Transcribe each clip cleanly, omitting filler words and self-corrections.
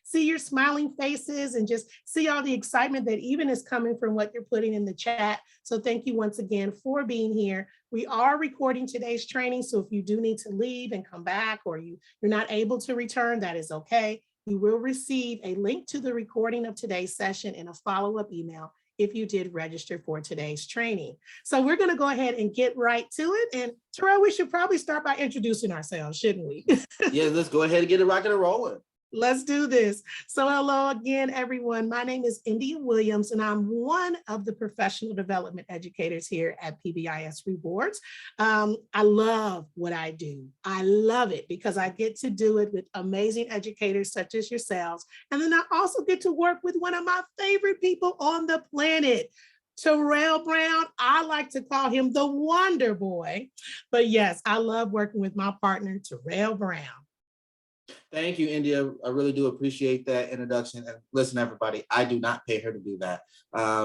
see your smiling faces and just see all the excitement that even is coming from what you're putting in the chat. So thank you once again for being here. We are recording today's training, so if you do need to leave and come back, or you're not able to return, that is okay. You will receive a link to the recording of today's session and a follow-up email if you did register for today's training. So we're going to go ahead and get right to it. And Terrell, we should probably start by introducing ourselves, shouldn't we? Yeah, let's go ahead and get it rocking and rolling. Let's do this. So hello again, everyone. My name is India Williams, and I'm one of the professional development educators here at PBIS Rewards. I love what I do. I love it because I get to do it with amazing educators such as yourselves. And then I also get to work with one of my favorite people on the planet, Terrell Brown. I like to call him the Wonder Boy. But yes, I love working with my partner, Terrell Brown. Thank you, India. I really do appreciate that introduction. And listen, everybody, I do not pay her to do that.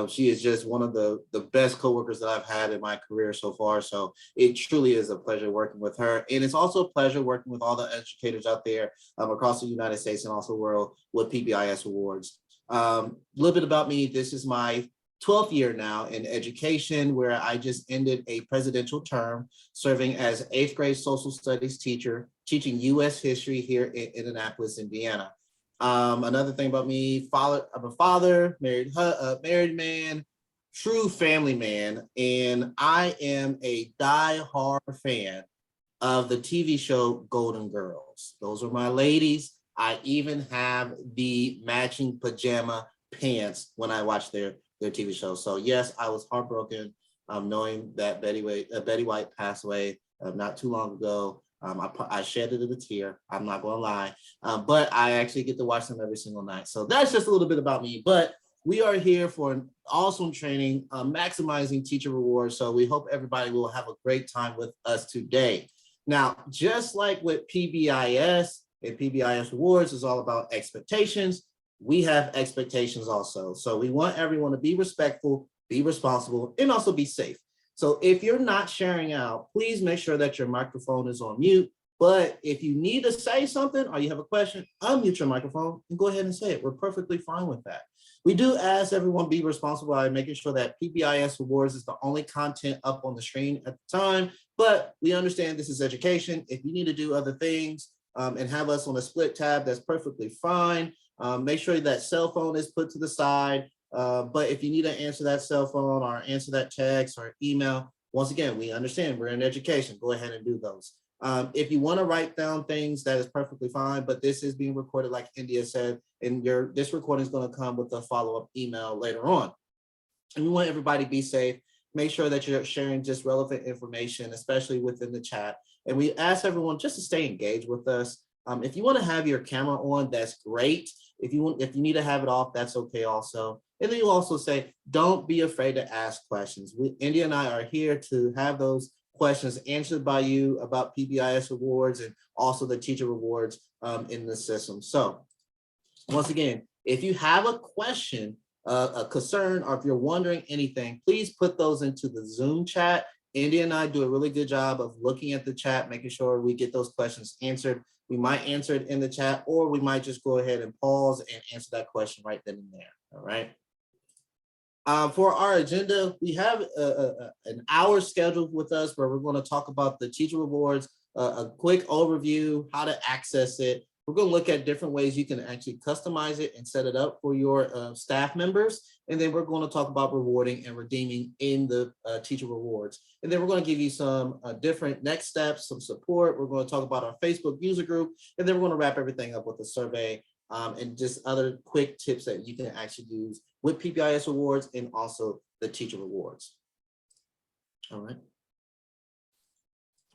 She is just one of the best coworkers that I've had in my career so far. So it truly is a pleasure working with her. And it's also a pleasure working with all the educators out there across the United States and also the world with PBIS Rewards. A little bit about me. This is my 12th year now in education, where I just ended a presidential term serving as 8th grade social studies teacher, teaching U.S. history here in Indianapolis, Indiana. Another thing about me, I'm a father, married man, true family man, and I am a die-hard fan of the TV show Golden Girls. Those are my ladies. I even have the matching pajama pants when I watch their TV show. So yes, I was heartbroken knowing that Betty White passed away not too long ago. I shedded a tear, I'm not gonna lie, but I actually get to watch them every single night. So that's just a little bit about me, but we are here for an awesome training, maximizing teacher rewards. So we hope everybody will have a great time with us today. Now, just like with PBIS and PBIS Rewards is all about expectations, we have expectations also. So we want everyone to be respectful, be responsible, and also be safe. So if you're not sharing out, please make sure that your microphone is on mute. But if you need to say something or you have a question, unmute your microphone and go ahead and say it. We're perfectly fine with that. We do ask everyone be responsible by making sure that PBIS Rewards is the only content up on the screen at the time, but we understand this is education. If you need to do other things and have us on a split tab, that's perfectly fine. Make sure that cell phone is put to the side. But if you need to answer that cell phone or answer that text or email, once again, we understand we're in education. Go ahead and do those. If you want to write down things, that is perfectly fine, but this is being recorded like India said, and this recording is going to come with a follow-up email later on. And we want everybody to be safe. Make sure that you're sharing just relevant information, especially within the chat. And we ask everyone just to stay engaged with us. If you want to have your camera on, that's great. If you need to have it off, that's okay also. And then you also say, don't be afraid to ask questions. India and I are here to have those questions answered by you about PBIS Rewards and also the teacher rewards in the system. So once again, if you have a question, a concern, or if you're wondering anything, please put those into the Zoom chat. India and I do a really good job of looking at the chat, making sure we get those questions answered. We might answer it in the chat, or we might just go ahead and pause and answer that question right then and there, all right? For our agenda, we have an hour scheduled with us where we're going to talk about the teacher rewards, a quick overview, how to access it. We're going to look at different ways you can actually customize it and set it up for your staff members. And then we're going to talk about rewarding and redeeming in the teacher rewards. And then we're going to give you some different next steps, some support. We're going to talk about our Facebook user group. And then we're going to wrap everything up with a survey and just other quick tips that you can actually use with PBIS Rewards and also the teacher rewards. All right.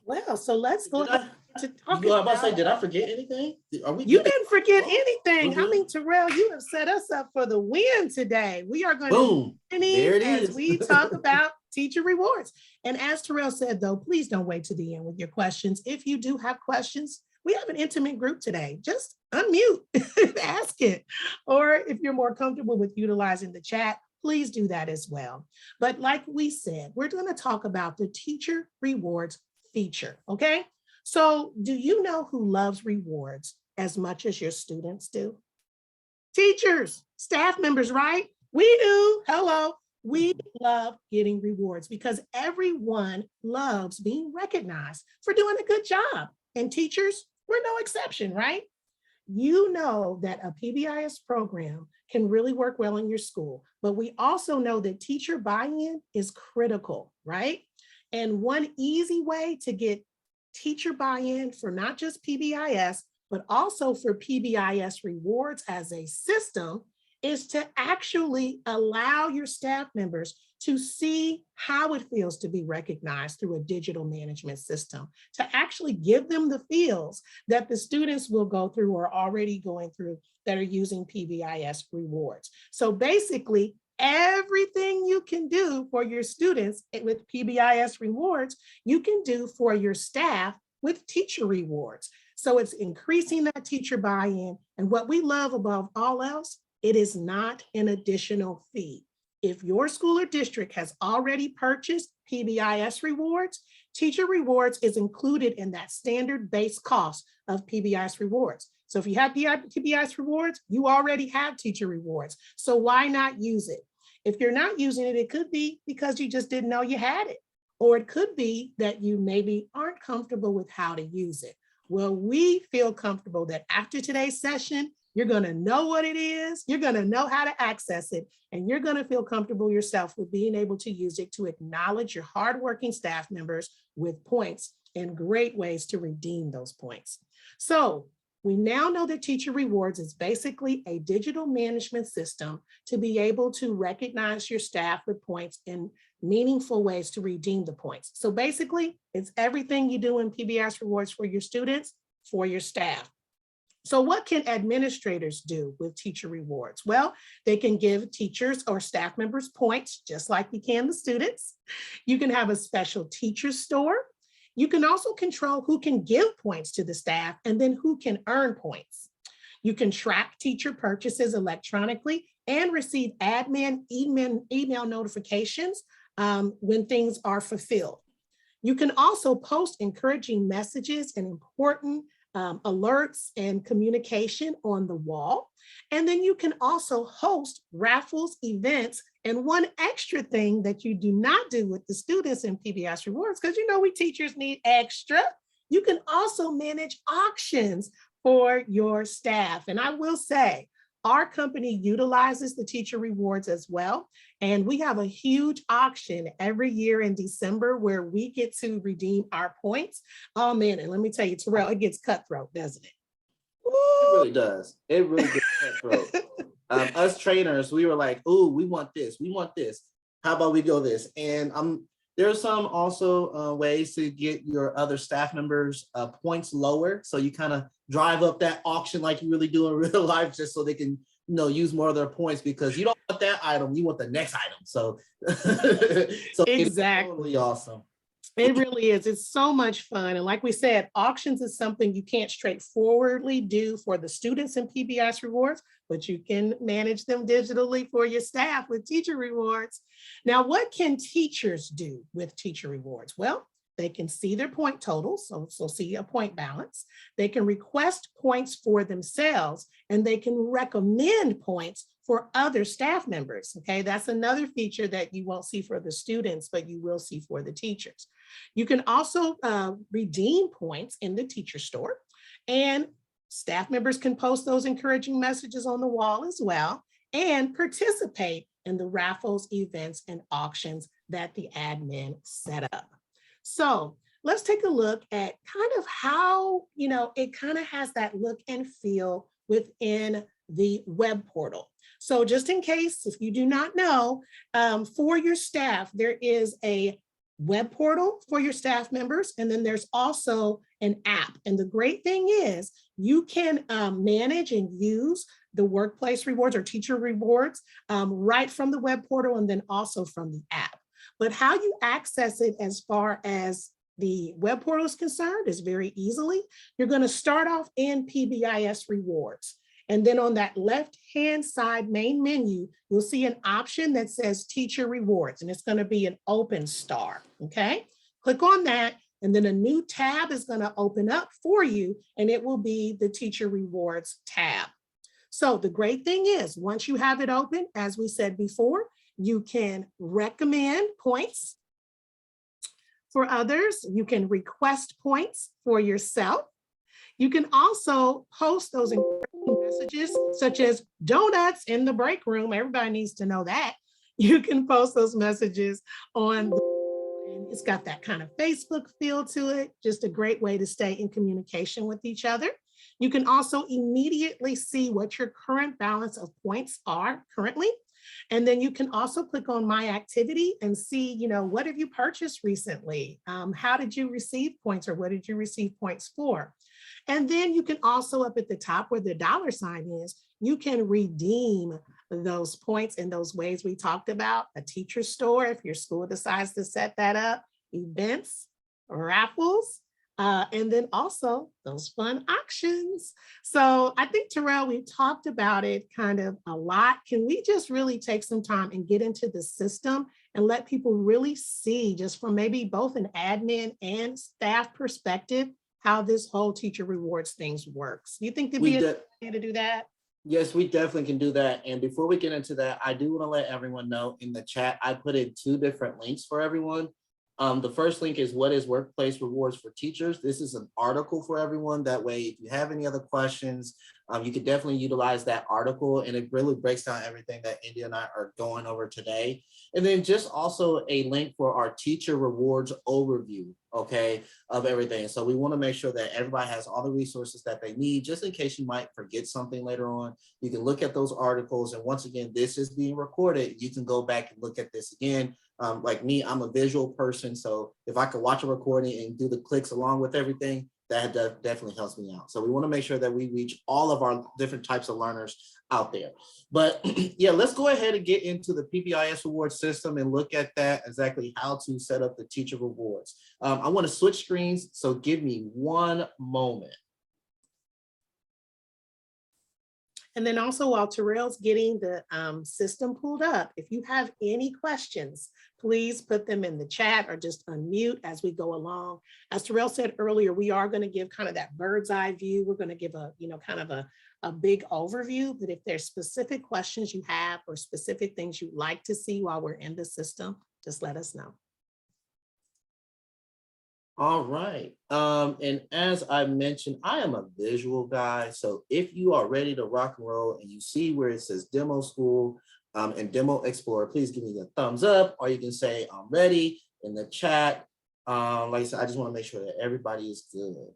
Well, so let's go ahead to talk about. Did I forget anything? You didn't forget anything. I mean, Terrell, you have set us up for the win today. We are going to there it is. as we talk about teacher rewards. And as Terrell said, though, please don't wait to the end with your questions. If you do have questions, we have an intimate group today. Just unmute, ask it. Or if you're more comfortable with utilizing the chat, please do that as well. But like we said, we're going to talk about the teacher rewards feature, okay? So do you know who loves rewards as much as your students do? Teachers, staff members, right? We do. Hello. We love getting rewards because everyone loves being recognized for doing a good job. And teachers, we're no exception, right? You know that a PBIS program can really work well in your school, but we also know that teacher buy-in is critical, right? And one easy way to get teacher buy-in for not just PBIS, but also for PBIS rewards as a system is to actually allow your staff members to see how it feels to be recognized through a digital management system, to actually give them the feels that the students will go through or are already going through that are using PBIS rewards. So basically, everything you can do for your students with PBIS rewards, you can do for your staff with teacher rewards. So it's increasing that teacher buy-in. And what we love above all else, it is not an additional fee. If your school or district has already purchased PBIS rewards, teacher rewards is included in that standard base cost of PBIS rewards. So if you have PBIS rewards, you already have teacher rewards. So why not use it? If you're not using it, it could be because you just didn't know you had it. Or it could be that you maybe aren't comfortable with how to use it. Well, we feel comfortable that after today's session, you're going to know what it is, you're going to know how to access it, and you're going to feel comfortable yourself with being able to use it to acknowledge your hardworking staff members with points and great ways to redeem those points. So we now know that teacher rewards is basically a digital management system to be able to recognize your staff with points in meaningful ways to redeem the points. So basically, it's everything you do in PBIS rewards for your students, for your staff. So what can administrators do with teacher rewards? Well, they can give teachers or staff members points, just like you can the students. You can have a special teacher store. You can also control who can give points to the staff and then who can earn points. You can track teacher purchases electronically and receive admin email notifications when things are fulfilled. You can also post encouraging messages and important alerts and communication on the wall. And then you can also host raffles, events, and one extra thing that you do not do with the students in PBIS Rewards, because you know we teachers need extra, you can also manage auctions for your staff. And I will say, our company utilizes the teacher rewards as well. And we have a huge auction every year in December where we get to redeem our points. Oh man, and let me tell you, Terrell, it gets cutthroat, doesn't it? It really does. It really gets cutthroat. Us trainers, we were like, "Ooh, we want this. We want this. How about we go this?" And there's some also ways to get your other staff members points lower. So you kind of drive up that auction like you really do in real life, just so they can, use more of their points, because you don't want that item, you want the next item. So, so Exactly. It's totally awesome. It really is. It's so much fun. And like we said, auctions is something you can't straightforwardly do for the students in PBIS rewards, but you can manage them digitally for your staff with teacher rewards. Now, what can teachers do with teacher rewards? Well, they can see their point totals, so see a point balance. They can request points for themselves, and they can recommend points for other staff members. Okay, that's another feature that you won't see for the students, but you will see for the teachers. You can also redeem points in the teacher store, and staff members can post those encouraging messages on the wall as well and participate in the raffles, events, and auctions that the admin set up. So let's take a look at kind of how, it kind of has that look and feel within the web portal. So just in case, if you do not know, for your staff, there is a web portal for your staff members, and then there's also an app. And the great thing is you can manage and use the workplace rewards or teacher rewards right from the web portal and then also from the app. But how you access it as far as the web portal is concerned is very easily. You're going to start off in PBIS Rewards. And then on that left-hand side main menu, you'll see an option that says Teacher Rewards, and it's going to be an open star, okay? Click on that, and then a new tab is going to open up for you, and it will be the Teacher Rewards tab. So the great thing is, once you have it open, as we said before, you can recommend points for others. You can request points for yourself. You can also post those messages such as donuts in the break room. Everybody needs to know that. You can post those messages on and it's got that kind of Facebook feel to it. Just a great way to stay in communication with each other. You can also immediately see what your current balance of points are currently. And then you can also click on My Activity and see, what have you purchased recently? How did you receive points, or what did you receive points for? And then you can also, up at the top where the $ is, you can redeem those points in those ways we talked about. A teacher store, if your school decides to set that up, events, raffles, and then also those fun auctions. So I think, Terrell, we talked about it kind of a lot. Can we just really take some time and get into the system and let people really see, just from maybe both an admin and staff perspective, how this whole teacher rewards things works? Do you think there'd be a way to do that? Yes, we definitely can do that. And before we get into that, I do want to let everyone know in the chat, I put in 2 different links for everyone. The first link is what is workplace rewards for teachers. This is an article for everyone. That way, if you have any other questions, you could definitely utilize that article, and it really breaks down everything that India and I are going over today. And then just also a link for our teacher rewards overview, okay, of everything. So we want to make sure that everybody has all the resources that they need, just in case you might forget something later on. You can look at those articles, and once again, this is being recorded. You can go back and look at this again. Like me, I'm a visual person, so if I could watch a recording and do the clicks along with everything, that definitely helps me out. So we want to make sure that we reach all of our different types of learners out there. But yeah, let's go ahead and get into the PBIS reward system and look at that, exactly how to set up the teacher rewards. I want to switch screens, so give me one moment. And then also, while Terrell's getting the system pulled up, if you have any questions, please put them in the chat or just unmute as we go along. As Terrell said earlier, we are going to give kind of that bird's eye view. We're going to give a, kind of a big overview, but if there's specific questions you have or specific things you'd like to see while we're in the system, just let us know. All right. And as I mentioned, I am a visual guy. So if you are ready to rock and roll and you see where it says Demo School and Demo Explorer, please give me a thumbs up, or you can say I'm ready in the chat. Like I said, I just want to make sure that everybody is good.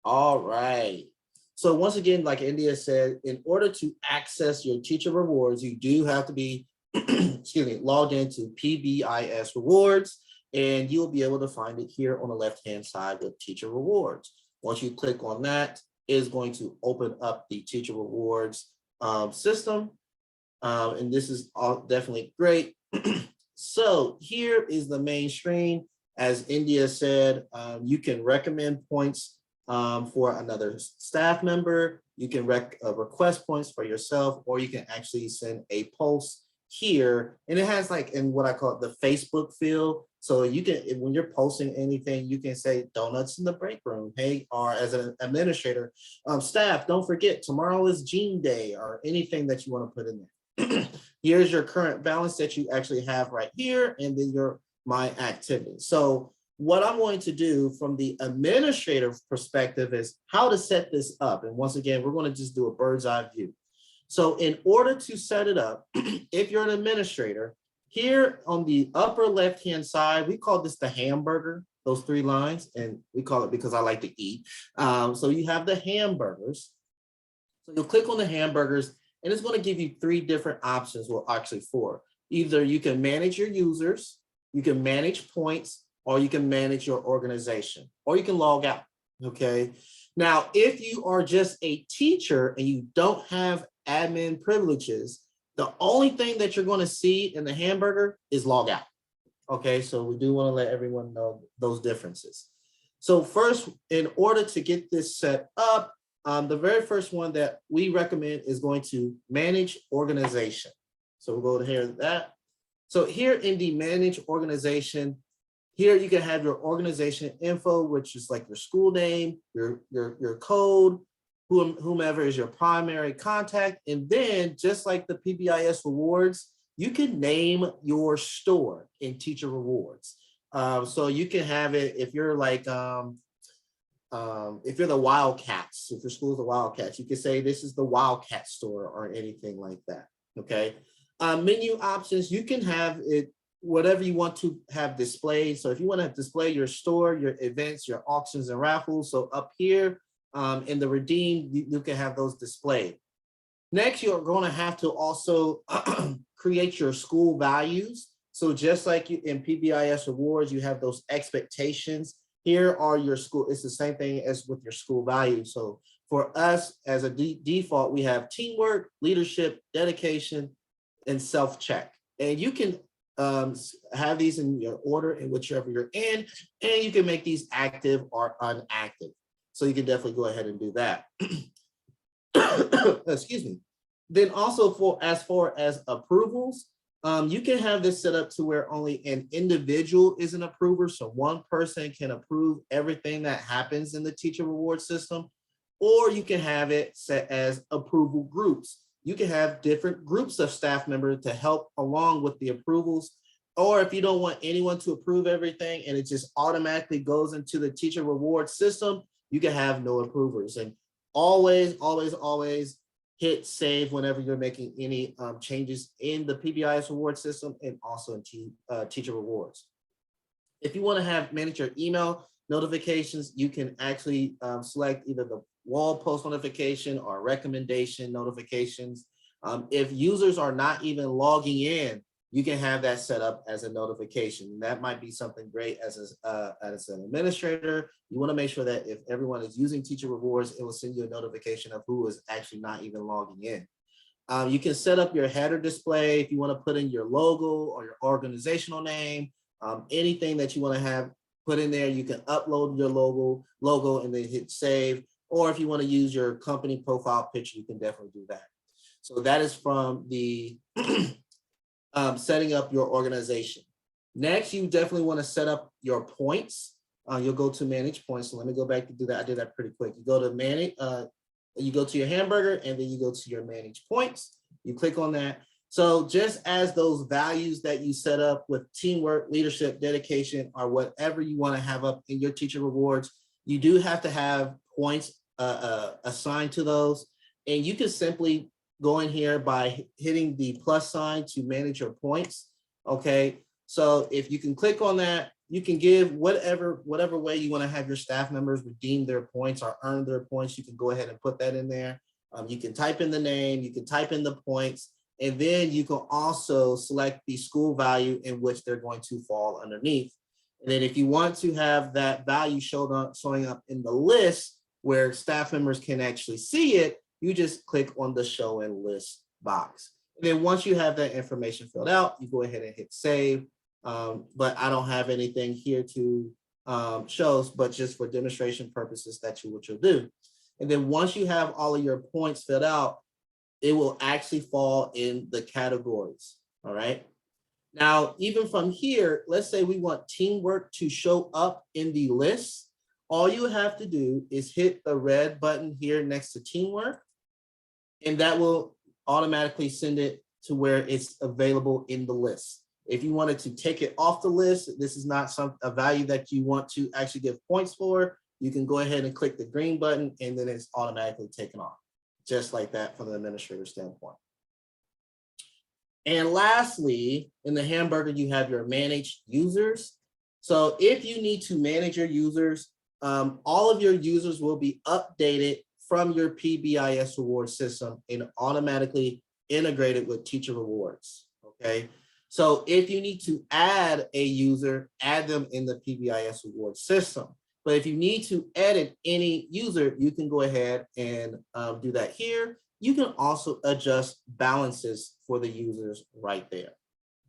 All right. So once again, like India said, in order to access your teacher rewards, you do have to be excuse me, logged into PBIS Rewards. And you'll be able to find it here on the left-hand side with teacher rewards. Once you click on that, it is going to open up the teacher rewards system. And this is all definitely great. So here is the main screen. As India said, you can recommend points for another staff member. You can request points for yourself, or you can actually send a post here. And it has like in what I call it the Facebook feel. So you can, when you're posting anything, you can say donuts in the break room. Hey, or as an administrator, staff, don't forget tomorrow is Gene Day, or anything that you want to put in there. Here's your current balance that you actually have right here, and then your My Activity. So what I'm going to do from the administrative perspective is how to set this up. And once again, we're going to just do a bird's eye view. So in order to set it up, if you're an administrator, here on the upper left-hand side, we call this the hamburger, those 3 lines, and we call it because I like to eat. So you have the hamburgers. So you'll click on the hamburgers, and it's going to give you 3 different options, well, actually 4. Either you can manage your users, you can manage points, or you can manage your organization, or you can log out, okay? Now, if you are just a teacher and you don't have admin privileges, the only thing that you're going to see in the hamburger is log out. Okay, so we do want to let everyone know those differences. So first, in order to get this set up, the very first one that we recommend is going to manage organization. So we'll go to here that. So here in the manage organization, here you can have your organization info, which is like your school name, your code, whomever is your primary contact. And then just like the PBIS rewards, you can name your store in Teacher Rewards. So you can have it if you're like, if you're the Wildcats, if your school is the Wildcats, you can say this is the Wildcat store or anything like that, okay? Menu options, you can have it whatever you want to have displayed. So if you want to display your store, your events, your auctions and raffles, so up here in the redeem, you can have those displayed. Next, you're going to have to also create your school values. So just like you in PBIS rewards, you have those expectations. Here are your school, it's the same thing as with your school values. So for us as a default, we have teamwork, leadership, dedication, and self-check. And you can have these in your order in whichever you're in, and you can make these active or unactive. So you can definitely go ahead and do that. Excuse me. Then also as far as approvals, you can have this set up to where only an individual is an approver. So one person can approve everything that happens in the teacher reward system, or you can have it set as approval groups. You can have different groups of staff members to help along with the approvals. Or if you don't want anyone to approve everything and it just automatically goes into the teacher reward system, you can have no approvers. And always, always, always hit save whenever you're making any changes in the PBIS reward system and also in teacher rewards. If you want to manage your email notifications, you can actually select either the wall post notification or recommendation notifications. If users are not even logging in, you can have that set up as a notification. That might be something great as an administrator. You want to make sure that if everyone is using teacher rewards, it will send you a notification of who is actually not even logging in. You can set up your header display if you want to put in your logo or your organizational name, anything that you want to have put in there. You can upload your logo and then hit save. Or if you want to use your company profile picture, you can definitely do that. So that is from the setting up your organization. Next, you definitely want to set up your points. You'll go to manage points. So let me go back to do that. I did that pretty quick. You go to manage, you go to your hamburger and then you go to your manage points. You click on that. So just as those values that you set up with teamwork, leadership, dedication, or whatever you want to have up in your teacher rewards, you do have to have points assigned to those. And you can simply go in here by hitting the plus sign to manage your points. Okay, so if you can click on that, you can give whatever way you want to have your staff members redeem their points or earn their points. You can go ahead and put that in there. You can type in the name, you can type in the points, and then you can also select the school value in which they're going to fall underneath. And then if you want to have that value showing up in the list where staff members can actually see it, you just click on the show and list box. And then once you have that information filled out, you go ahead and hit save. But I don't have anything here to show, but just for demonstration purposes, that's what you'll do. And then once you have all of your points filled out, it will actually fall in the categories, all right? Now, even from here, let's say we want teamwork to show up in the list. All you have to do is hit the red button here next to teamwork, and that will automatically send it to where it's available in the list. If you wanted to take it off the list, this is not a value that you want to actually give points for, you can go ahead and click the green button and then it's automatically taken off, just like that from the administrator standpoint. And lastly, in the hamburger, you have your managed users. So if you need to manage your users, all of your users will be updated from your PBIS reward system and automatically integrated with teacher rewards, okay? So if you need to add a user, add them in the PBIS reward system. But if you need to edit any user, you can go ahead and do that here. You can also adjust balances for the users right there.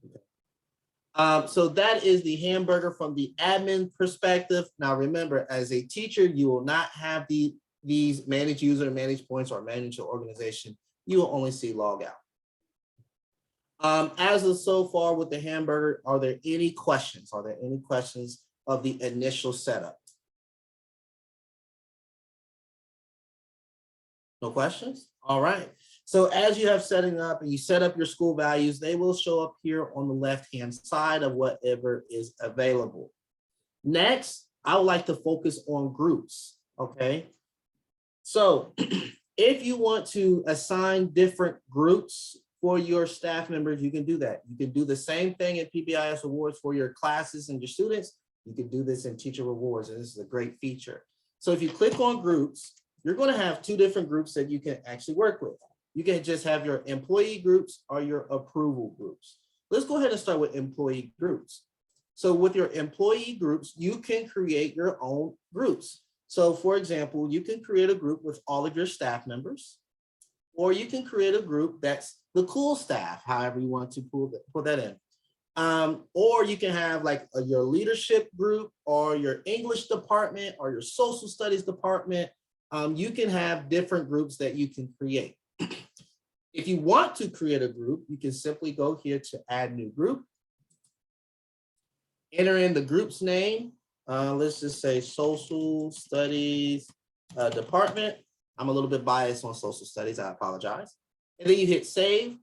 Okay. So that is the hamburger from the admin perspective. Now remember, as a teacher, you will not have these manage user, manage points, or manage your organization. You will only see log out. As of so far with the hamburger, are there any questions? Are there any questions of the initial setup? No questions? All right. So as you have setting up and you set up your school values, they will show up here on the left-hand side of whatever is available. Next, I would like to focus on groups, okay? So if you want to assign different groups for your staff members, you can do that. You can do the same thing in PBIS Rewards for your classes and your students. You can do this in Teacher Rewards, and this is a great feature. So if you click on groups, you're going to have two different groups that you can actually work with. You can just have your employee groups or your approval groups. Let's go ahead and start with employee groups. So with your employee groups, you can create your own groups. So for example, you can create a group with all of your staff members, or you can create a group that's the cool staff, however you want to put that in. Or you can have like your leadership group or your English department or your social studies department. You can have different groups that you can create. If you want to create a group, you can simply go here to add new group. Enter in the group's name. Let's just say social studies department. I'm a little bit biased on social studies, I apologize. And then you hit save.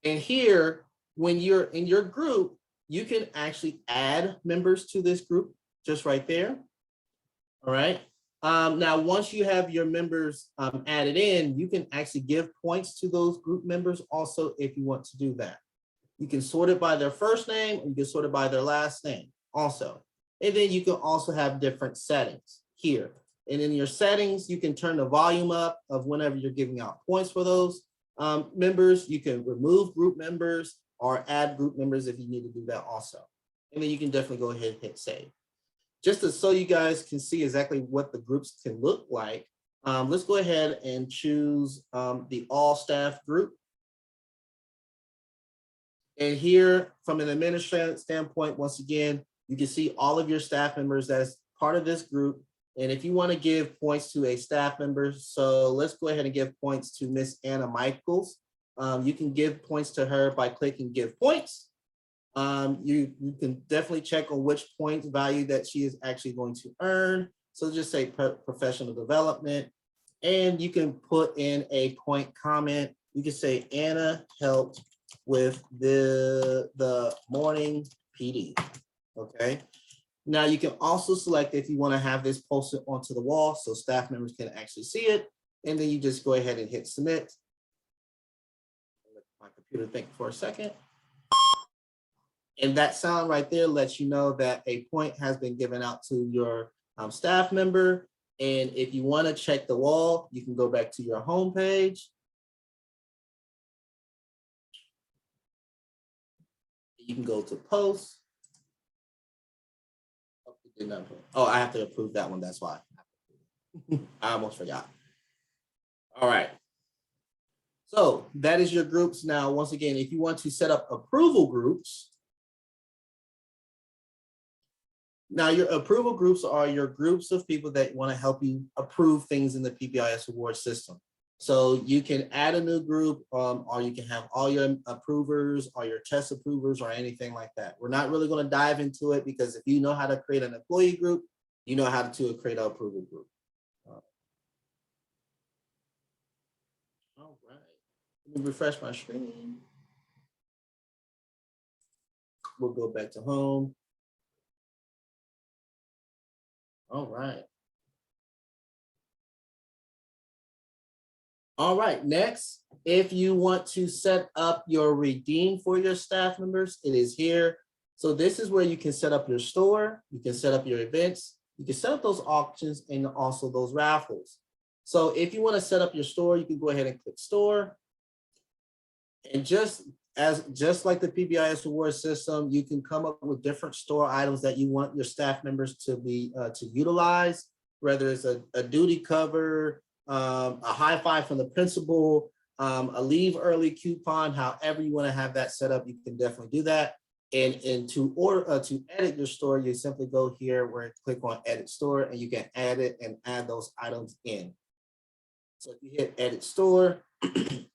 And here, when you're in your group, you can actually add members to this group just right there. All right. Now, once you have your members added in, you can actually give points to those group members also if you want to do that. You can sort it by their first name, or you can sort it by their last name also. And then you can also have different settings here. And in your settings, you can turn the volume up of whenever you're giving out points for those members. You can remove group members or add group members if you need to do that also. And then you can definitely go ahead and hit save. Just so you guys can see exactly what the groups can look like, let's go ahead and choose the all staff group. And here, from an administrative standpoint, once again, you can see all of your staff members that's part of this group. And if you want to give points to a staff member, so let's go ahead and give points to Miss Anna Michaels. You can give points to her by clicking give points. You can definitely check on which point value that she is actually going to earn. So just say professional development, and you can put in a point comment. You can say Anna helped with the morning PD, okay? Now you can also select if you want to have this posted onto the wall so staff members can actually see it, and then you just go ahead and hit submit. Let my computer think for a second. And that sound right there lets you know that a point has been given out to your staff member. And if you want to check the wall, you can go back to your home page. You can go to post. Oh, I have to approve that one. That's why. I almost forgot. All right. So that is your groups. Now, once again, if you want to set up approval groups, now your approval groups are your groups of people that want to help you approve things in the PBIS Rewards system. So you can add a new group, or you can have all your approvers or your test approvers or anything like that. We're not really going to dive into it because if you know how to create an employee group, you know how to create an approval group. All right, let me refresh my screen. We'll go back to home. All right. All right, next, if you want to set up your redeem for your staff members, it is here. So this is where you can set up your store, you can set up your events, you can set up those auctions and also those raffles. So if you want to set up your store, you can go ahead and click store. And just like the PBIS Rewards system, you can come up with different store items that you want your staff members to be to utilize, whether it's a duty cover, a high five from the principal, a leave early coupon, however you want to have that set up, you can definitely do that. And to edit your store, you simply go here where you click on edit store and you can add it and add those items in. So if you hit edit store,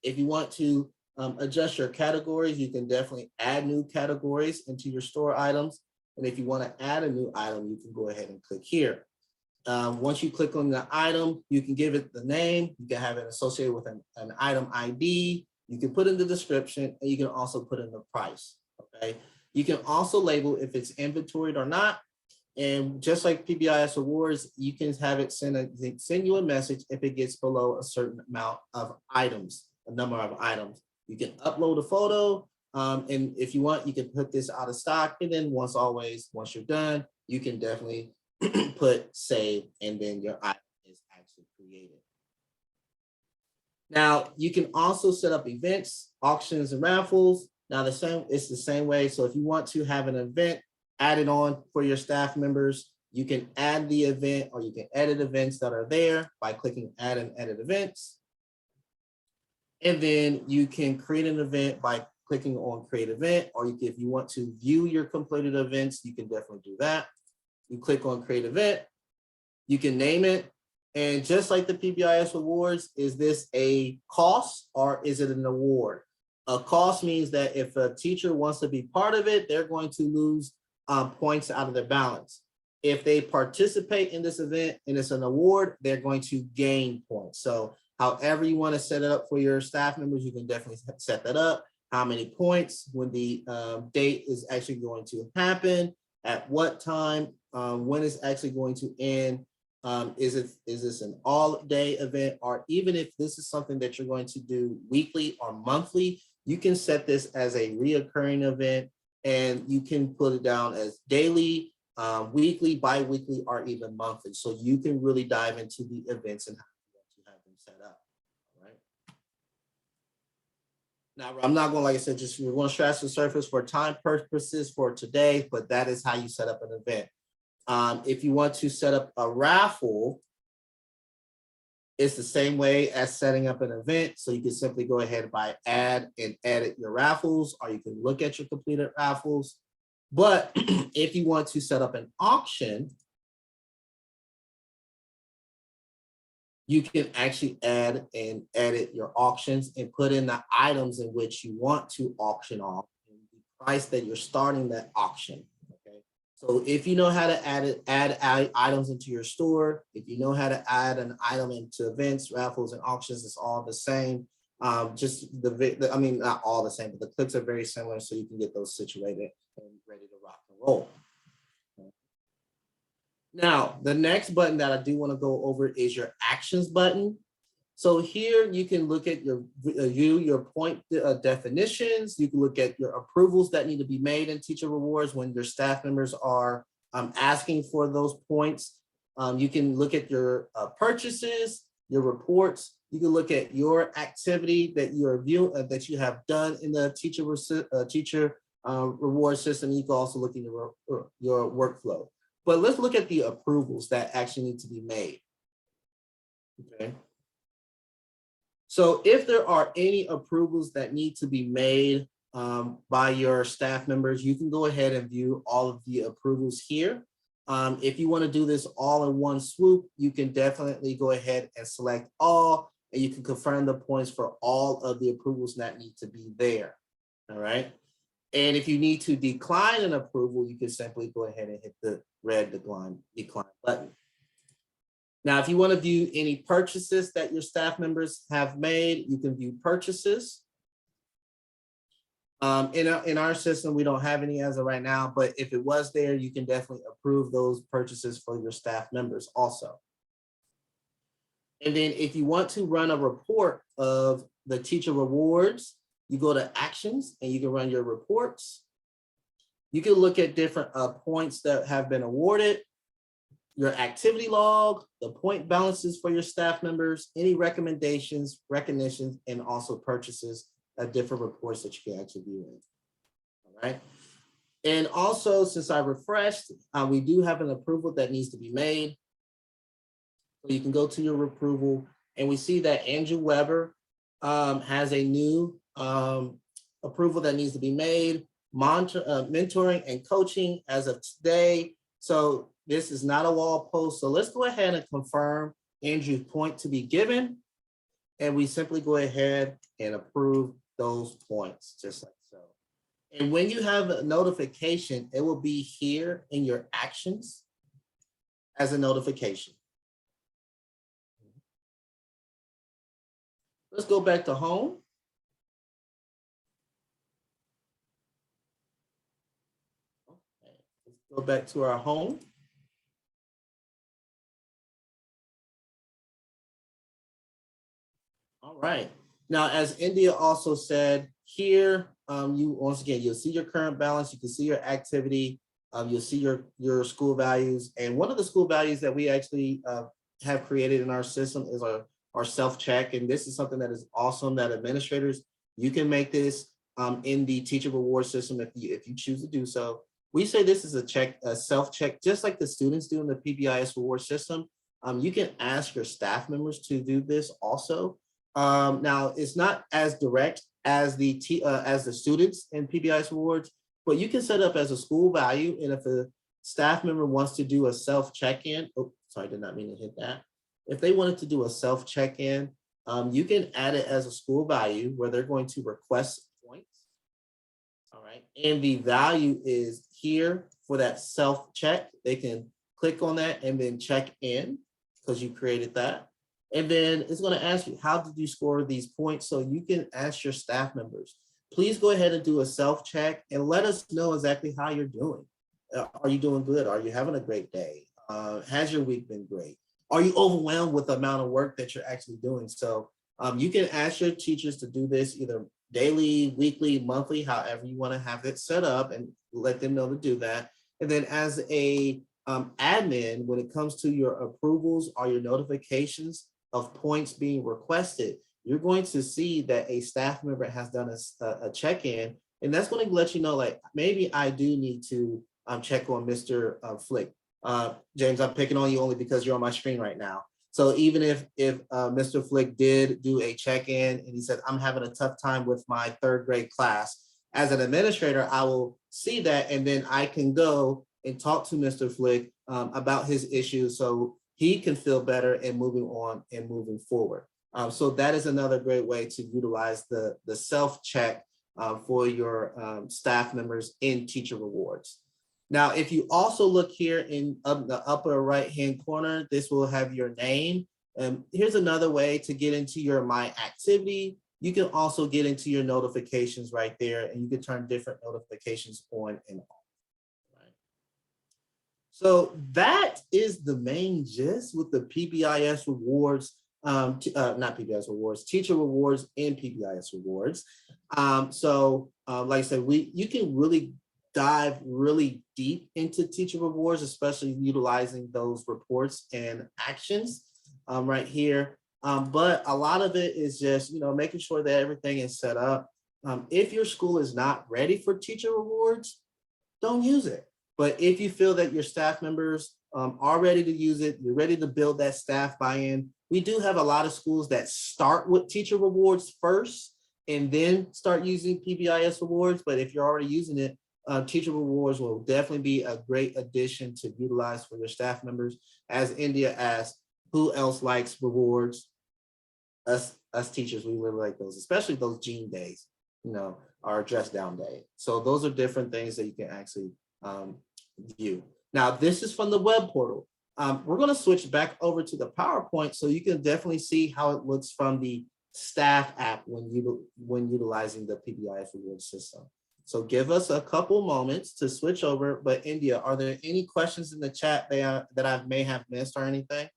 if you want to adjust your categories, you can definitely add new categories into your store items. And if you want to add a new item, you can go ahead and click here. Once you click on the item, you can give it the name. You can have it associated with an item ID. You can put in the description, and you can also put in the price, okay? You can also label if it's inventoried or not. And just like PBIS Rewards, you can have it send you a message if it gets below a certain amount of items, a number of items. You can upload a photo, and if you want, you can put this out of stock. And then once you're done, you can definitely put save, and then your item is actually created. Now, you can also set up events, auctions, and raffles. Now, it's the same way. So if you want to have an event added on for your staff members, you can add the event, or you can edit events that are there by clicking add and edit events. And then you can create an event by clicking on create event, or if you want to view your completed events, you can definitely do that. You click on create event, you can name it. And just like the PBIS Rewards, is this a cost or is it an award? A cost means that if a teacher wants to be part of it, they're going to lose points out of their balance. If they participate in this event and it's an award, they're going to gain points. So however you want to set it up for your staff members, you can definitely set that up. How many points, when the date is actually going to happen, at what time, when it's actually going to end. Is this an all-day event, or even if this is something that you're going to do weekly or monthly, you can set this as a reoccurring event, and you can put it down as daily, weekly, bi-weekly, or even monthly. So you can really dive into the events and how you want to have them set up. All right. Now, I'm not going, like I said, we're going to scratch the surface for time purposes for today, but that is how you set up an event. If you want to set up a raffle, it's the same way as setting up an event. So you can simply go ahead by add and edit your raffles, or you can look at your completed raffles. But if you want to set up an auction, you can actually add and edit your auctions and put in the items in which you want to auction off and the price that you're starting that auction. Okay, so if you know how to add items into your store, if you know how to add an item into events, raffles, and auctions, it's all the same. Just I mean, not all the same, but the clicks are very similar, so you can get those situated and ready to rock and roll. Now, the next button that I do want to go over is your actions button. So here you can look at your point definitions. You can look at your approvals that need to be made in Teacher Rewards when your staff members are asking for those points. You can look at your purchases, your reports. You can look at your activity that that you have done in the Teacher Reward system. You can also look at your workflow. But let's look at the approvals that actually need to be made. Okay. So if there are any approvals that need to be made by your staff members, you can go ahead and view all of the approvals here. If you want to do this all in one swoop, you can definitely go ahead and select all, and you can confirm the points for all of the approvals that need to be there. All right. And if you need to decline an approval, you can simply go ahead and hit the red decline button. Now, if you want to view any purchases that your staff members have made, you can view purchases. In our system, we don't have any as of right now, but if it was there, you can definitely approve those purchases for your staff members also. And then if you want to run a report of the Teacher Rewards, you go to actions and you can run your reports. You can look at different points that have been awarded, your activity log, the point balances for your staff members, any recommendations, recognitions, and also purchases of different reports that you can actually view in. All right. And also, since I refreshed, we do have an approval that needs to be made. So you can go to your approval, and we see that Andrew Weber has a new approval that needs to be made, mentoring and coaching as of today. So this is not a wall post. So let's go ahead and confirm Andrew's point to be given. And we simply go ahead and approve those points, just like so. And when you have a notification, it will be here in your actions as a notification. Let's go back to home. Okay. Let's go back to our home. All right. Now, as India also said here, you once again, you'll see your current balance, you can see your activity, you'll see your school values. And one of the school values that we actually have created in our system is our self-check. And this is something that is awesome that administrators, you can make this in the teacher reward system if you choose to do so. We say this is a self-check, just like the students do in the PBIS reward system. You can ask your staff members to do this also. Now, it's not as direct as the students in PBIS rewards, but you can set up as a school value. And if a staff member wants to do a self check-in, oh, sorry, did not mean to hit that. If they wanted to do a self check-in, you can add it as a school value where they're going to request points. All right, and the value is here for that self check. They can click on that and then check in because you created that. And then it's going to ask you, how did you score these points? So you can ask your staff members, please go ahead and do a self-check and let us know exactly how you're doing. Are you doing good? Are you having a great day? Has your week been great? Are you overwhelmed with the amount of work that you're actually doing? So you can ask your teachers to do this either daily, weekly, monthly, however you want to have it set up, and let them know to do that. And then as a admin, when it comes to your approvals or your notifications of points being requested, you're going to see that a staff member has done a check-in, and that's going to let you know, like, maybe I do need to check on Mr. Flick. James, I'm picking on you only because you're on my screen right now. So even if Mr. Flick did do a check-in and he said, I'm having a tough time with my third grade class, as an administrator, I will see that, and then I can go and talk to Mr. Flick about his issues so he can feel better and moving on and moving forward. So that is another great way to utilize the self-check for your staff members in teacher rewards. Now, if you also look here in the upper right-hand corner, this will have your name. And here's another way to get into your My Activity. You can also get into your notifications right there, and you can turn different notifications on and off. So that is the main gist with the PBIS rewards, not PBIS rewards, teacher rewards and PBIS rewards. Like I said, you can really dive really deep into teacher rewards, especially utilizing those reports and actions right here. But a lot of it is just, making sure that everything is set up. If your school is not ready for teacher rewards, don't use it. But if you feel that your staff members are ready to use it, you're ready to build that staff buy-in. We do have a lot of schools that start with teacher rewards first and then start using PBIS rewards. But if you're already using it, teacher rewards will definitely be a great addition to utilize for your staff members. As India asked, who else likes rewards? Us teachers, we really like those, especially those jean days, our dress down day. So those are different things that you can actually view. Now, this is from the web portal. We're going to switch back over to the PowerPoint so you can definitely see how it looks from the staff app when utilizing the PBIS reward system. So give us a couple moments to switch over. But India, are there any questions in the chat that I may have missed or anything?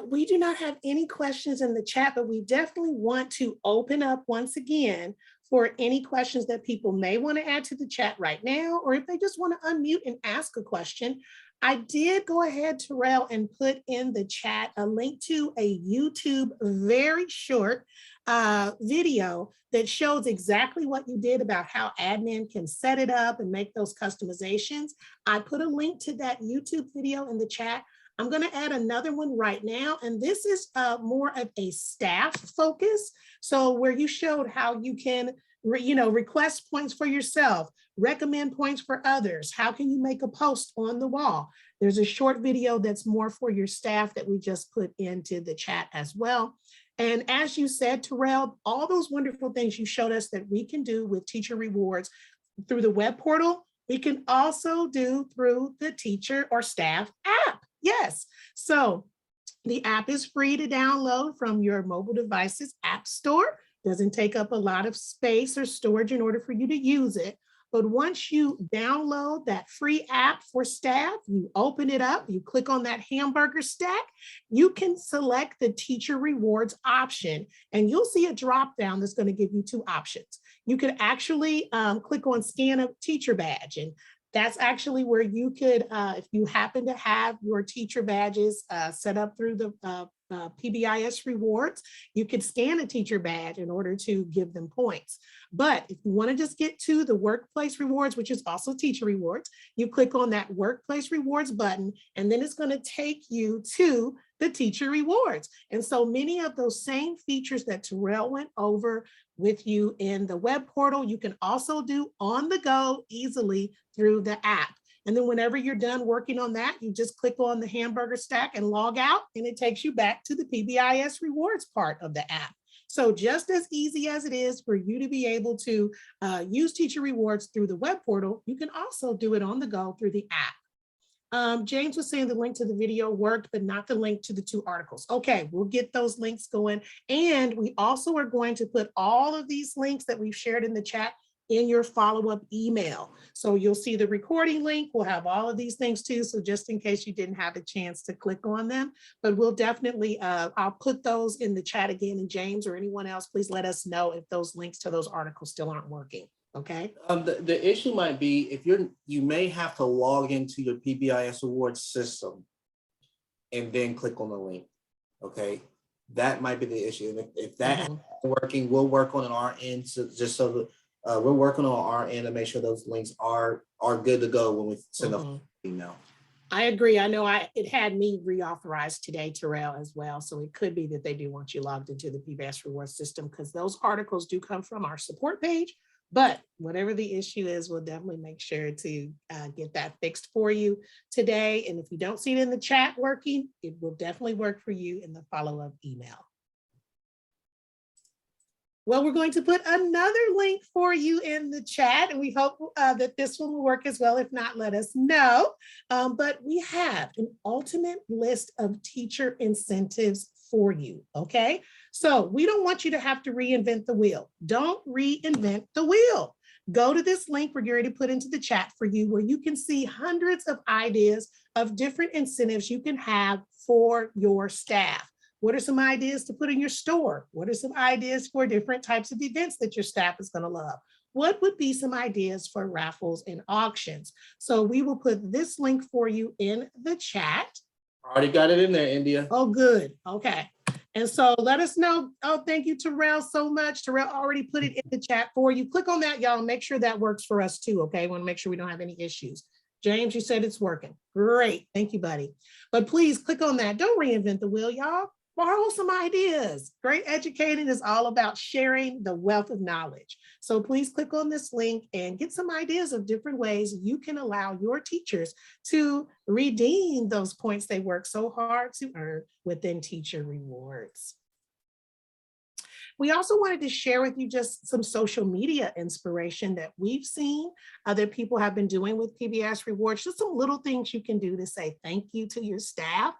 We do not have any questions in the chat, but we definitely want to open up once again for any questions that people may want to add to the chat right now, or if they just want to unmute and ask a question. I did go ahead, Terrell, and put in the chat a link to a YouTube very short video that shows exactly what you did about how admin can set it up and make those customizations. I put a link to that YouTube video in the chat. I'm going to add another one right now, and this is more of a staff focus. So where you showed how you can, request points for yourself, recommend points for others. How can you make a post on the wall? There's a short video that's more for your staff that we just put into the chat as well. And as you said, Terrell, all those wonderful things you showed us that we can do with teacher rewards through the web portal, we can also do through the teacher or staff app. Yes. So the app is free to download from your mobile device's app store. Doesn't take up a lot of space or storage in order for you to use it. But once you download that free app for staff, you open it up, you click on that hamburger stack, you can select the teacher rewards option, and you'll see a drop down that's going to give you two options. You could actually click on scan a teacher badge, and that's actually where you could, if you happen to have your teacher badges set up through the PBIS Rewards, you could scan a teacher badge in order to give them points. But if you want to just get to the workplace rewards, which is also teacher rewards, you click on that workplace rewards button, and then it's going to take you to the teacher rewards. And so many of those same features that Terrell went over with you in the web portal, you can also do on the go easily through the app. And then whenever you're done working on that, you just click on the hamburger stack and log out, and it takes you back to the PBIS rewards part of the app. So just as easy as it is for you to be able to use teacher rewards through the web portal, you can also do it on the go through the app. James was saying the link to the video worked, but not the link to the two articles. Okay, we'll get those links going. And we also are going to put all of these links that we've shared in the chat in your follow-up email. So you'll see the recording link. We'll have all of these things too. So just in case you didn't have a chance to click on them, but we'll definitely, I'll put those in the chat again. And James or anyone else, please let us know if those links to those articles still aren't working. Okay. The issue might be if you may have to log into your PBIS Rewards system and then click on the link. Okay. That might be the issue. And if that isn't working, we'll work on our end just so that we're working on our end to make sure those links are good to go when we send an email. I agree. I know it had me reauthorized today, Terrell, as well. So it could be that they do want you logged into the PBIS Rewards system because those articles do come from our support page. But whatever the issue is, we'll definitely make sure to get that fixed for you today. And if you don't see it in the chat working, it will definitely work for you in the follow-up email. Well, we're going to put another link for you in the chat, and we hope that this one will work as well. If not, let us know. But we have an ultimate list of teacher incentives for you, okay? So we don't want you to have to reinvent the wheel. Don't reinvent the wheel. Go to this link we're going to put into the chat for you where you can see hundreds of ideas of different incentives you can have for your staff. What are some ideas to put in your store? What are some ideas for different types of events that your staff is going to love? What would be some ideas for raffles and auctions? So we will put this link for you in the chat. Already got it in there, India. Oh, good. Okay. And so let us know. Oh, thank you, Terrell, so much. Terrell already put it in the chat for you. Click on that, y'all. Make sure that works for us too, okay? We want to make sure we don't have any issues. James, you said it's working. Great. Thank you, buddy. But please click on that. Don't reinvent the wheel, y'all. Borrow some ideas. Great educating is all about sharing the wealth of knowledge. So please click on this link and get some ideas of different ways you can allow your teachers to redeem those points they work so hard to earn within teacher rewards. We also wanted to share with you just some social media inspiration that we've seen other people have been doing with PBIS Rewards, just some little things you can do to say thank you to your staff.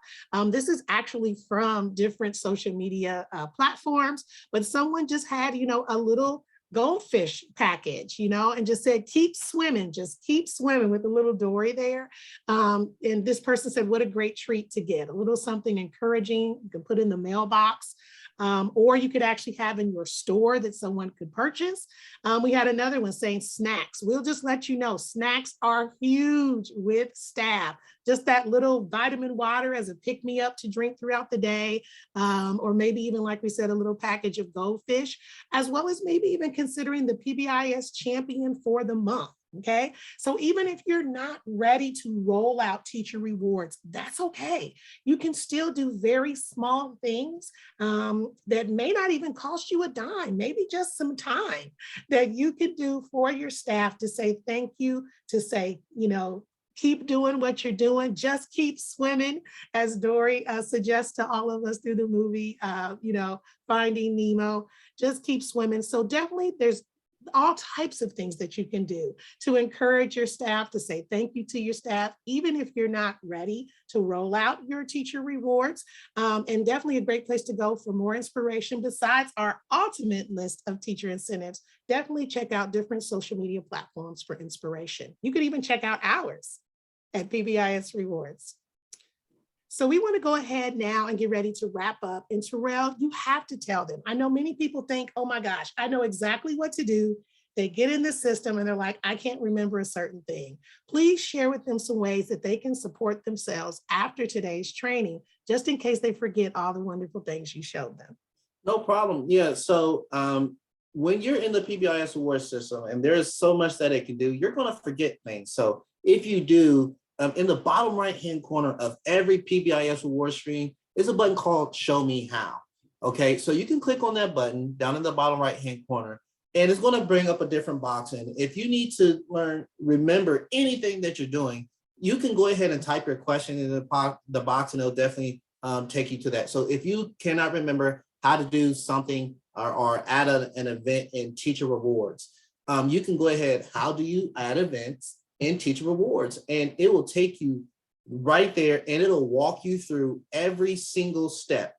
This is actually from different social media platforms, but someone just had, a little goldfish package, and just said, keep swimming, just keep swimming with a little Dory there. And this person said, what a great treat to get, a little something encouraging you can put in the mailbox. Or you could actually have in your store that someone could purchase. We had another one saying snacks. We'll just let you know, snacks are huge with staff. Just that little vitamin water as a pick-me-up to drink throughout the day, or maybe even, like we said, a little package of goldfish, as well as maybe even considering the PBIS champion for the month. Okay, so even if you're not ready to roll out teacher rewards, that's okay. You can still do very small things that may not even cost you a dime, maybe just some time that you could do for your staff to say thank you, to say, keep doing what you're doing, just keep swimming, as Dory suggests to all of us through the movie, Finding Nemo, just keep swimming. So definitely there's all types of things that you can do to encourage your staff, to say thank you to your staff, even if you're not ready to roll out your teacher rewards. And definitely a great place to go for more inspiration. Besides our ultimate list of teacher incentives, definitely check out different social media platforms for inspiration. You could even check out ours at PBIS Rewards. So we want to go ahead now and get ready to wrap up. And Terrell, you have to tell them. I know many people think, oh my gosh, I know exactly what to do. They get in the system and they're like, I can't remember a certain thing. Please share with them some ways that they can support themselves after today's training, just in case they forget all the wonderful things you showed them. No problem. Yeah. So when you're in the PBIS award system and there's so much that it can do, you're going to forget things. So if you do, in the bottom right-hand corner of every PBIS award stream is a button called Show Me How. Okay, so you can click on that button down in the bottom right-hand corner, and it's going to bring up a different box. And if you need to remember anything that you're doing, you can go ahead and type your question in the box, and it'll definitely take you to that. So if you cannot remember how to do something or add an event in Teacher Rewards, you can go ahead. How do you add events in Teacher Rewards? And it will take you right there, and it'll walk you through every single step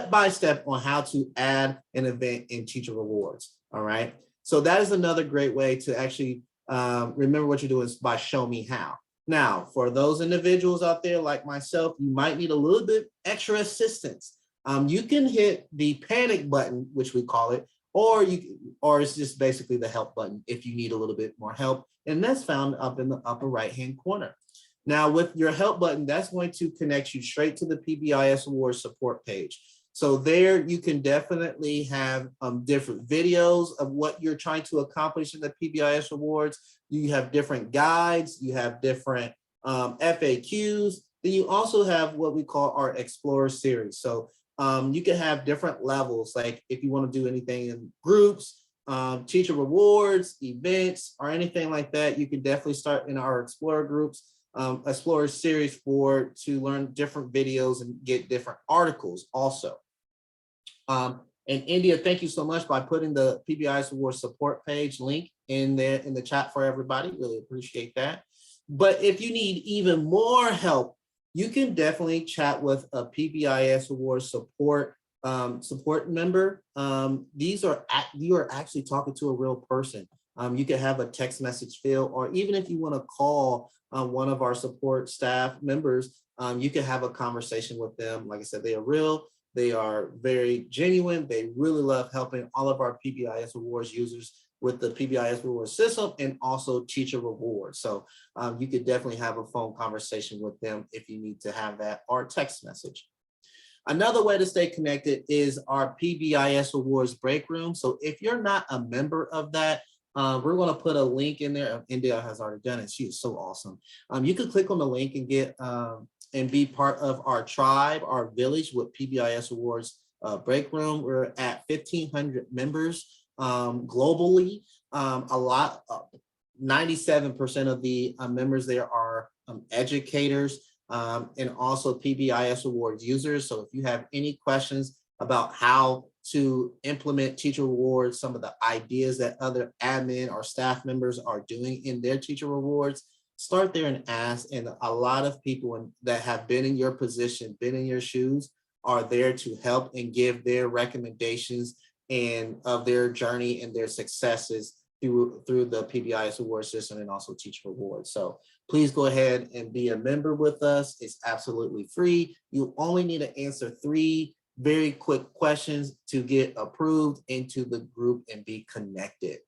by step on how to add an event in Teacher Rewards. All right. So that is another great way to actually remember what you're doing, is by Show Me How. Now, for those individuals out there like myself, you might need a little bit extra assistance. You can hit the panic button, which we call it, or it's just basically the help button if you need a little bit more help. And that's found up in the upper right-hand corner. Now, with your help button, that's going to connect you straight to the PBIS Awards support page. So there you can definitely have different videos of what you're trying to accomplish in the PBIS Awards. You have different guides, you have different FAQs. Then you also have what we call our Explorer series. So you can have different levels, like if you want to do anything in groups, teacher rewards, events, or anything like that, you can definitely start in our Explorer groups, Explorer series to learn different videos and get different articles also. And India, thank you so much by putting the PBIS Awards support page link in there in the chat for everybody. Really appreciate that. But if you need even more help, you can definitely chat with a PBIS Awards support member. You are actually talking to a real person. You can have a text message field, or even if you want to call one of our support staff members, you can have a conversation with them. Like I said, they are real. They are very genuine. They really love helping all of our PBIS Awards users with the PBIS Rewards system and also teacher rewards. So you could definitely have a phone conversation with them if you need to have that, or text message. Another way to stay connected is our PBIS Awards break room. So if you're not a member of that, we're going to put a link in there. India has already done it. She is so awesome. You can click on the link and get and be part of our tribe, our village with PBIS Awards break room. We're at 1,500 members globally. 97% of the members there are educators and also PBIS Awards users. So if you have any questions about how to implement teacher rewards, some of the ideas that other admin or staff members are doing in their teacher rewards, start there and ask. And a lot of people that have been in your position, been in your shoes, are there to help and give their recommendations and of their journey and their successes through the PBIS award system and also teacher rewards. So please go ahead and be a member with us. It's absolutely free. You only need to answer 3 very quick questions to get approved into the group and be connected.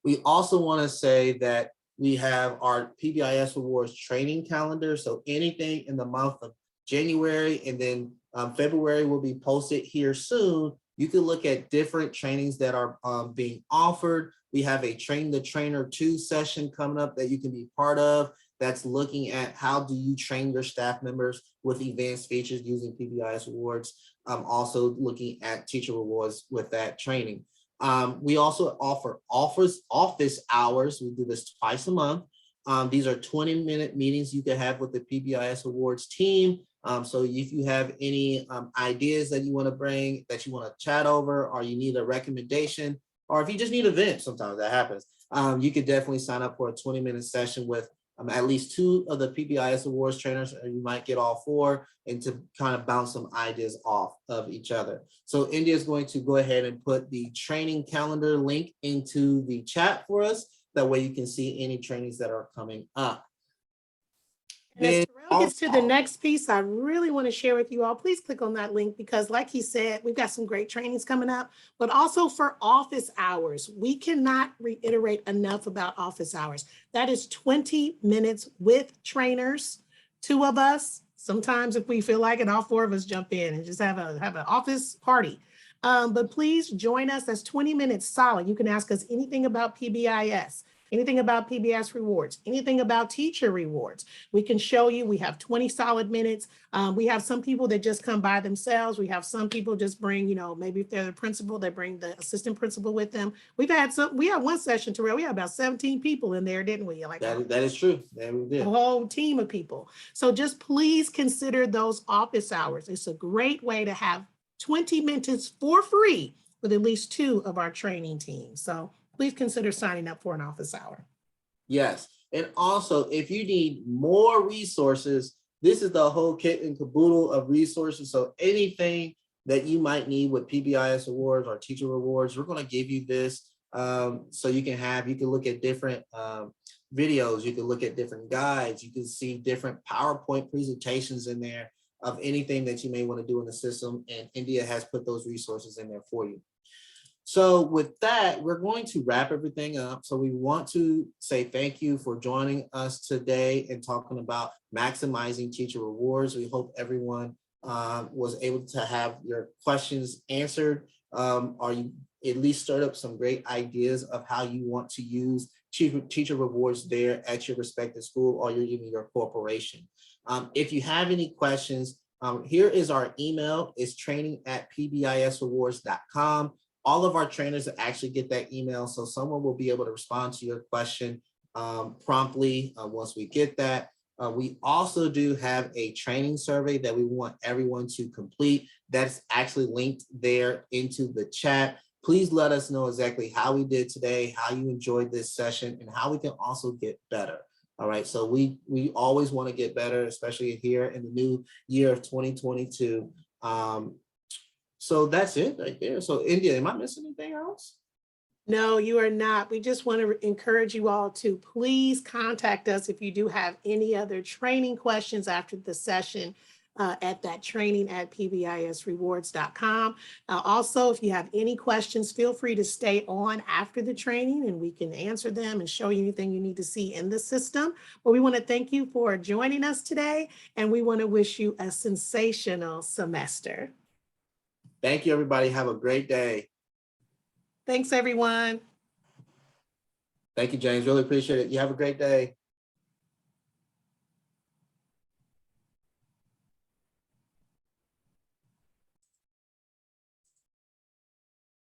We also want to say that we have our PBIS Awards training calendar. So anything in the month of January and then February will be posted here soon. You can look at different trainings that are being offered. We have a Train the Trainer 2 session coming up that you can be part of. That's looking at how do you train your staff members with advanced features using PBIS Awards. Also looking at teacher rewards with that training. We also offer office hours. We do this twice a month. These are 20-minute meetings you can have with the PBIS Awards team. So if you have any ideas that you want to bring, that you want to chat over, or you need a recommendation, or if you just need a vent, sometimes that happens, you could definitely sign up for a 20-minute session with at least 2 of the PBIS Awards trainers, or you might get all 4, and to kind of bounce some ideas off of each other. So India is going to go ahead and put the training calendar link into the chat for us. That way you can see any trainings that are coming up. As Terrell gets to the next piece, I really want to share with you all, please click on that link, because like he said, we've got some great trainings coming up, but also for office hours. We cannot reiterate enough about office hours. That is 20 minutes with trainers, 2 of us. Sometimes if we feel like it, all 4 of us jump in and just have an office party. But please join us. That's 20 minutes solid. You can ask us anything about PBIS, anything about PBIS rewards, anything about teacher rewards. We can show you. We have 20 solid minutes. We have some people that just come by themselves. We have some people just bring, maybe if they're the principal, they bring the assistant principal with them. We had one session, Terrell, we had about 17 people in there, didn't we? Like that is true. Yeah, we did. A whole team of people. So just please consider those office hours. It's a great way to have 20 minutes for free with at least 2 of our training teams. So please consider signing up for an office hour. Yes. And also, if you need more resources, this is the whole kit and caboodle of resources. So anything that you might need with PBIS Awards or teacher rewards, we're going to give you this. So you can look at different videos, you can look at different guides, you can see different PowerPoint presentations in there of anything that you may want to do in the system. And India has put those resources in there for you. So with that, we're going to wrap everything up. So we want to say thank you for joining us today and talking about maximizing teacher rewards. We hope everyone was able to have your questions answered, or you at least stirred up some great ideas of how you want to use teacher rewards there at your respective school or even your corporation. If you have any questions, here is our email. It's training@pbisrewards.com. All of our trainers actually get that email, so someone will be able to respond to your question promptly once we get that. We also do have a training survey that we want everyone to complete. That's actually linked there into the chat. Please let us know exactly how we did today, how you enjoyed this session, and how we can also get better. All right, so we always want to get better, especially here in the new year of 2022. So that's it right there. So India, am I missing anything else? No, you are not. We just want to encourage you all to please contact us if you do have any other training questions after the session at that training@pbisrewards.com. Also, if you have any questions, feel free to stay on after the training and we can answer them and show you anything you need to see in the system. But we want to thank you for joining us today, and we want to wish you a sensational semester. Thank you, everybody. Have a great day. Thanks, everyone. Thank you, James. Really appreciate it. You have a great day.